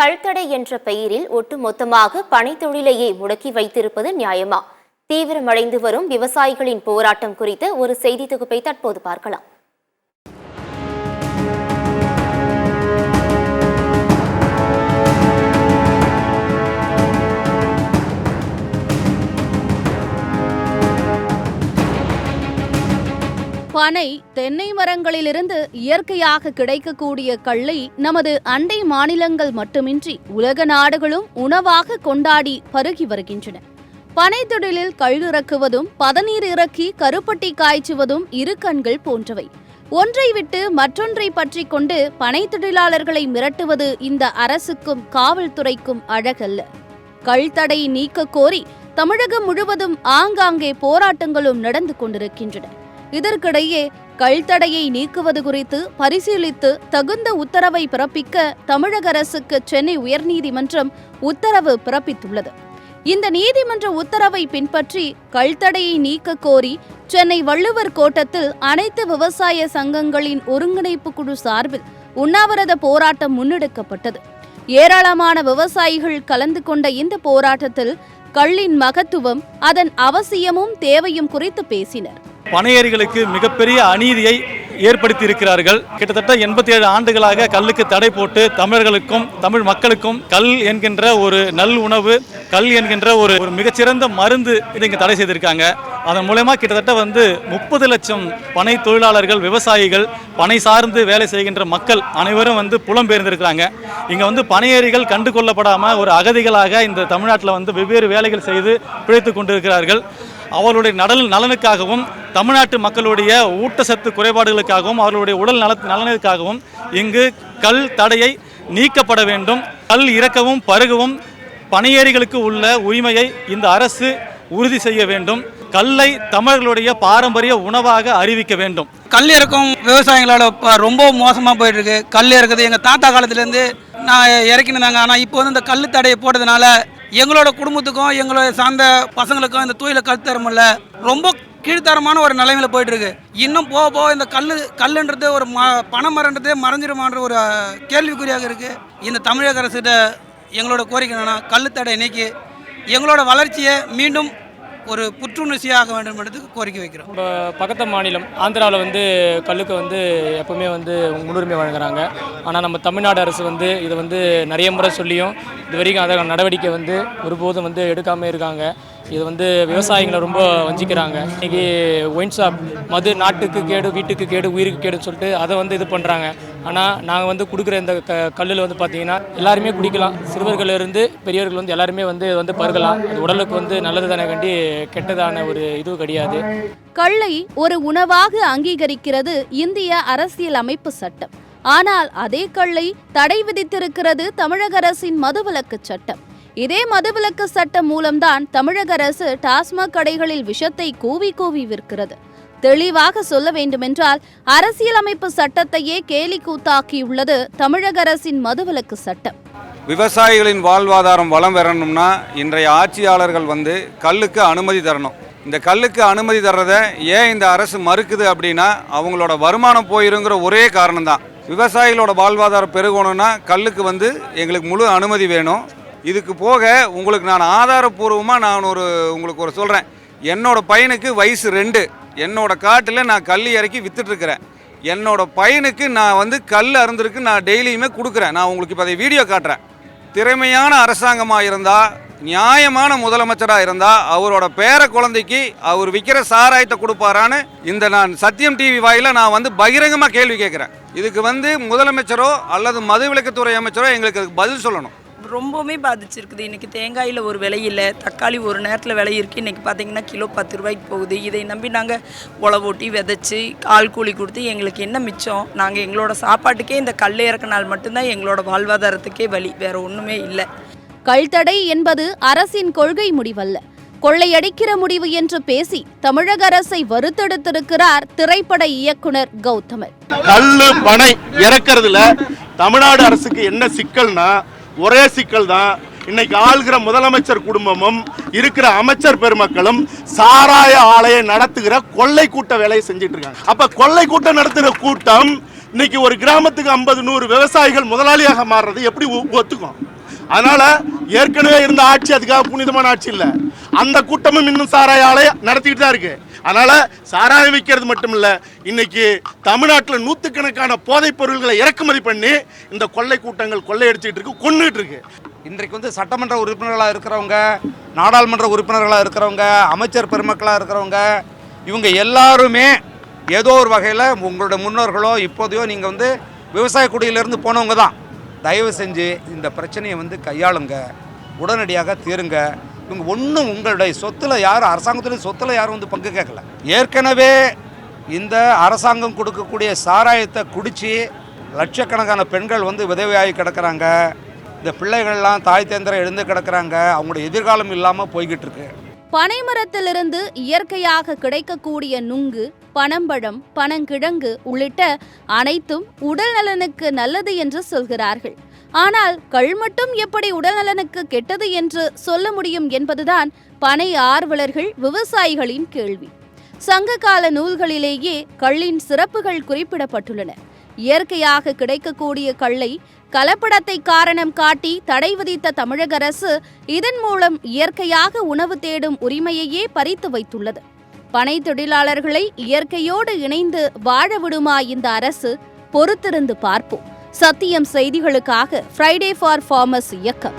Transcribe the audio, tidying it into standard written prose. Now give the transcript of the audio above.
கல்தடை என்ற பெயரில் ஒட்டுமொத்தமாக பனைத்தொழிலையே முடக்கி வைத்திருப்பது நியாயமா? தீவிரமடைந்து வரும் விவசாயிகளின் போராட்டம் குறித்த ஒரு செய்தி தொகுப்பை தற்போது பார்க்கலாம். பனை, தென்னை மரங்களிலிருந்து இயற்கையாக கிடைக்கக்கூடிய கல்லை நமது அண்டை மாநிலங்கள் மட்டுமின்றி உலக நாடுகளும் உணவாக கொண்டாடி பருகி வருகின்றன. பனை தொழிலில் கள் இறக்குவதும் பதநீர் இறக்கி கருப்பட்டி காய்ச்சுவதும் இரு கண்கள் போன்றவை. ஒன்றை விட்டு மற்றொன்றை பற்றி கொண்டு பனை தொழிலாளர்களை மிரட்டுவது இந்த அரசுக்கும் காவல்துறைக்கும் அழகல்ல. கள் தடை நீக்க கோரி தமிழகம் முழுவதும் ஆங்காங்கே போராட்டங்களும் நடந்து கொண்டிருக்கின்றன. இதற்கிடையே கள் தடையை நீக்குவது குறித்து பரிசீலித்து தகுந்த உத்தரவை பிறப்பிக்க தமிழக அரசுக்கு சென்னை உயர்நீதிமன்றம் உத்தரவு பிறப்பித்துள்ளது. இந்த நீதிமன்ற உத்தரவை பின்பற்றி கள் தடையை நீக்க கோரி சென்னை வள்ளுவர் கோட்டத்தில் அனைத்து விவசாய சங்கங்களின் ஒருங்கிணைப்பு குழு சார்பில் உண்ணாவிரத போராட்டம் முன்னெடுக்கப்பட்டது. ஏராளமான விவசாயிகள் கலந்து கொண்ட இந்த போராட்டத்தில் கள்ளின் மகத்துவம், அதன் அவசியமும் தேவையும் குறித்து பேசினர். பனையேரிகளுக்கு மிகப்பெரிய அநீதியை ஏற்படுத்தி இருக்கிறார்கள். கிட்டத்தட்ட 87 ஆண்டுகளாக கல்லுக்கு தடை போட்டு தமிழர்களுக்கும் தமிழ் மக்களுக்கும் கல் என்கின்ற ஒரு நல் உணவு, கல் என்கின்ற ஒரு மிகச்சிறந்த மருந்து இதை இங்கே தடை செய்திருக்காங்க. அதன் மூலமா கிட்டத்தட்ட 30 லட்சம் பனை தொழிலாளர்கள், விவசாயிகள், பனை சார்ந்து வேலை செய்கின்ற மக்கள் அனைவரும் புலம்பெயர்ந்திருக்கிறாங்க. இங்கே பனையேரிகள் கண்டு கொள்ளப்படாமல் ஒரு அகதிகளாக இந்த தமிழ்நாட்டில் வெவ்வேறு வேலைகள் செய்து பிழைத்து கொண்டிருக்கிறார்கள். அவர்களுடைய நலனுக்காகவும் தமிழ்நாட்டு மக்களுடைய ஊட்டச்சத்து குறைபாடுகளுக்காகவும் அவர்களுடைய உடல் நலனுக்காகவும் இங்கு கல் தடையை நீக்கப்பட வேண்டும். கல் இறக்கவும் பருகவும் பனையேரிகளுக்கு உள்ள உரிமையை இந்த அரசு உறுதி செய்ய வேண்டும். கல்லை தமிழர்களுடைய பாரம்பரிய உணவாக அறிவிக்க வேண்டும். கல் இறக்கும் விவசாயிகளோட ரொம்ப மோசமாக போயிட்டு இருக்கு. கல் இறக்குது எங்கள் தாத்தா காலத்துலேருந்து நான் இறக்கினாங்க. ஆனால் இப்போ இந்த கல் தடையை போட்டதுனால எங்களோட குடும்பத்துக்கும் எங்களோட சார்ந்த பசங்களுக்கும் இந்த தொழிலை கற்றுத்தரமில்ல, ரொம்ப கீழ்த்தரமான ஒரு நிலைமையில போயிட்டு இருக்கு. இன்னும் போக போக இந்த கல்லுன்றது ஒரு பனைமரன்றதே மறைஞ்சிருமான்ற ஒரு கேள்விக்குறியாக இருக்கு. இந்த தமிழக அரசிட்ட எங்களோட கோரிக்கை என்னன்னா, கல் தடை நீக்கி எங்களோட வளர்ச்சியை மீண்டும் ஒரு புற்றுணர்ச்சியாக வேண்டும் என்றதுக்கு கோரிக்கை வைக்கிறோம். இப்போ பக்கத்து மாநிலம் ஆந்திராவில் கல்லுக்கு எப்பவுமே முன்னுரிமை வழங்குறாங்க. ஆனால் நம்ம தமிழ்நாடு அரசு இதை நிறைய முறை சொல்லியும் இது வரைக்கும் அதை நடவடிக்கை ஒருபோதும் எடுக்காமல் இருக்காங்க. இது விவசாயிகளை ரொம்ப வஞ்சிக்கிறாங்க. இன்றைக்கி ஒயின் ஷாப், மது நாட்டுக்கு கேடு, வீட்டுக்கு கேடு, உயிருக்கு கேடுன்னு சொல்லிட்டு அதை இது பண்ணுறாங்க. ஆனால் நாங்கள் கொடுக்குற இந்த கல்லில் பார்த்தீங்கன்னா எல்லாருமே குடிக்கலாம். சிறுவர்களிலிருந்து பெரியவர்கள் எல்லாருமே பருகலாம். அது உடலுக்கு நல்லது தானே கண்டி கெட்டதான ஒரு இது கிடையாது. கல்லை ஒரு உணவாக அங்கீகரிக்கிறது இந்திய அரசியல் அமைப்பு சட்டம். ஆனால் அதே கல்லை தடை விதித்திருக்கிறது தமிழக அரசின் மதுவிலக்கு சட்டம். இதே மதுவிலக்கு சட்டம் மூலம்தான் தமிழக அரசு டாஸ்மாக் கடைகளில் விஷத்தை கூவி கூவி விற்கிறது. தெளிவாக சொல்ல வேண்டுமென்றால் அரசியலமைப்பு சட்டத்தையே கேலி கூத்தாக்கியுள்ளது தமிழக அரசின் மதுவிலக்கு சட்டம். விவசாயிகளின் வாழ்வாதாரம் வளம் பெறணும்னா இன்றைய ஆட்சியாளர்கள் கல்லுக்கு அனுமதி தரணும். இந்த கல்லுக்கு அனுமதி தர்றதை ஏன் இந்த அரசு மறுக்குது அப்படின்னா, அவங்களோட வருமானம் போயிருங்கிற ஒரே காரணம்தான். விவசாயிகளோட வாழ்வாதாரம் பெருகணும்னா கல்லுக்கு எங்களுக்கு முழு அனுமதி வேணும். இதுக்கு போக உங்களுக்கு நான் ஆதாரப்பூர்வமாக உங்களுக்கு ஒரு சொல்கிறேன். என்னோட பையனுக்கு வயசு 2, என்னோட காட்டில் நான் கல் இறக்கி விற்றுட்ருக்கிறேன். என்னோட பையனுக்கு நான் கல் அருந்திருக்கு நான் டெய்லியுமே கொடுக்குறேன். நான் உங்களுக்கு இப்போ அதை வீடியோ காட்டுறேன். திறமையான அரசாங்கமாக இருந்தால், நியாயமான முதலமைச்சராக இருந்தால் அவரோட பேர குழந்தைக்கு அவர் விற்கிற சாராயத்தை கொடுப்பாரான்னு இந்த நான் சத்தியம் டிவி வாயில நான் பகிரங்கமாக கேள்வி கேட்குறேன். இதுக்கு முதலமைச்சரோ அல்லது மதுவிலக்குத்துறை அமைச்சரோ எங்களுக்கு பதில் சொல்லணும். ரொம்பவுமே பாதிச்சிருக்குது. இன்றைக்கி தேங்காயில் ஒரு விலை இல்லை, தக்காளி ஒரு நேரத்தில் விலை இருக்குது. இன்றைக்கி பார்த்திங்கன்னா கிலோ 10 ரூபாய்க்கு போகுது. இதை நம்பி நாங்கள் உழவோட்டி விதைச்சி ஆள் கூலி கொடுத்து எங்களுக்கு என்ன மிச்சம்? நாங்கள் எங்களோட சாப்பாட்டுக்கே இந்த கல் இறக்கினால் மட்டும்தான் எங்களோட வாழ்வாதாரத்துக்கே வழி, வேறு ஒன்றுமே இல்லை. கல் தடை என்பது அரசின் கொள்கை முடிவல்ல, கொள்ளையடிக்கிற முடிவு என்று பேசி தமிழக அரசை வருத்தெடுத்திருக்கிறார் திரைப்பட இயக்குனர் கௌதமன். கல்லு பனை இறக்குறதுல தமிழ்நாடு அரசுக்கு என்ன சிக்கல்னா, ஒரே சிக்கல் தான். இன்னைக்கு ஆள்கிற முதலமைச்சர் குடும்பமும் இருக்கிற அமைச்சர் பெருமக்களும் சாராய ஆலையை நடத்துகிற கொள்ளை கூட்ட வேலையை செஞ்சிட்டு இருக்காங்க. அப்ப கொள்ளை கூட்டம் நடத்துகிற கூட்டம் இன்னைக்கு ஒரு கிராமத்துக்கு 50-100 விவசாயிகள் முதலாளியாக மாறுறது எப்படி ஒத்துக்கும்? அதனால ஏற்கனவே இருந்த ஆட்சி அதுக்காக புனிதமான ஆட்சி இல்லை. அந்த கூட்டமும் இன்னும் சாராய ஆலை நடத்திக்கிட்டு தான் இருக்கு. அதனால சாராயம் விற்கிறது மட்டும் இல்லை, இன்னைக்கு தமிழ்நாட்டில் நூற்றுக்கணக்கான போதைப் பொருள்களை இறக்குமதி பண்ணி இந்த கொள்ளை கூட்டங்கள் கொள்ளையடிச்சிட்டு இருக்கு, கொன்னுட்டு இருக்கு. இன்றைக்கு வந்து சட்டமன்ற உறுப்பினர்களாக இருக்கிறவங்க, நாடாளுமன்ற உறுப்பினர்களாக இருக்கிறவங்க, அமைச்சர் பெருமக்களாக இருக்கிறவங்க, இவங்க எல்லாருமே ஏதோ ஒரு வகையில் உங்களுடைய முன்னோர்களோ இப்போதையோ நீங்கள் வந்து விவசாய குடியிலிருந்து போனவங்க தான். தயவு செஞ்சு இந்த பிரச்சனையை வந்து கையாளுங்க, உடனடியாக தீருங்க. இவங்க ஒன்றும் உங்களுடைய சொத்தில் யாரும், அரசாங்கத்துடைய சொத்தில் யாரும் வந்து பங்கு கேட்கல. ஏற்கனவே இந்த அரசாங்கம் கொடுக்கக்கூடிய சாராயத்தை குடித்து லட்சக்கணக்கான பெண்கள் வந்து விதவையாகி கிடக்கிறாங்க. இந்த பிள்ளைகள்லாம் தாய் தேந்திரம் எழுந்து கிடக்கிறாங்க. அவங்களுடைய எதிர்காலம் இல்லாமல் போய்கிட்டு இருக்கு. பனைமரத்திலிருந்து இயற்கையாக கிடைக்கக்கூடிய நுங்கு, பனம்பழம், பனங்கிழங்கு உள்ளிட்ட அனைத்தும் உடல் நலனுக்கு நல்லது என்று சொல்கிறார்கள். ஆனால் கள் மட்டும் எப்படி உடல் நலனுக்கு கெட்டது என்று சொல்ல முடியும் என்பதுதான் பனை ஆர்வலர்கள், விவசாயிகளின் கேள்வி. சங்ககால நூல்களிலேயே கள்ளின் சிறப்புகள் குறிப்பிடப்பட்டுள்ளன. இயற்கையாக கிடைக்கக்கூடிய கள்ளை கலப்படத்தை காரணம் காட்டி தடை விதித்த தமிழக அரசு இதன் மூலம் இயற்கையாக உணவு தேடும் உரிமையையே பறித்து வைத்துள்ளது. பனை தொழிலாளர்களை இயற்கையோடு இணைந்து வாழ விடுமா இந்த அரசு? பொறுத்திருந்து பார்ப்போம். சத்தியம் செய்திகளுக்காக ஃப்ரைடே ஃபார் ஃபார்மர்ஸ் இயக்கம்.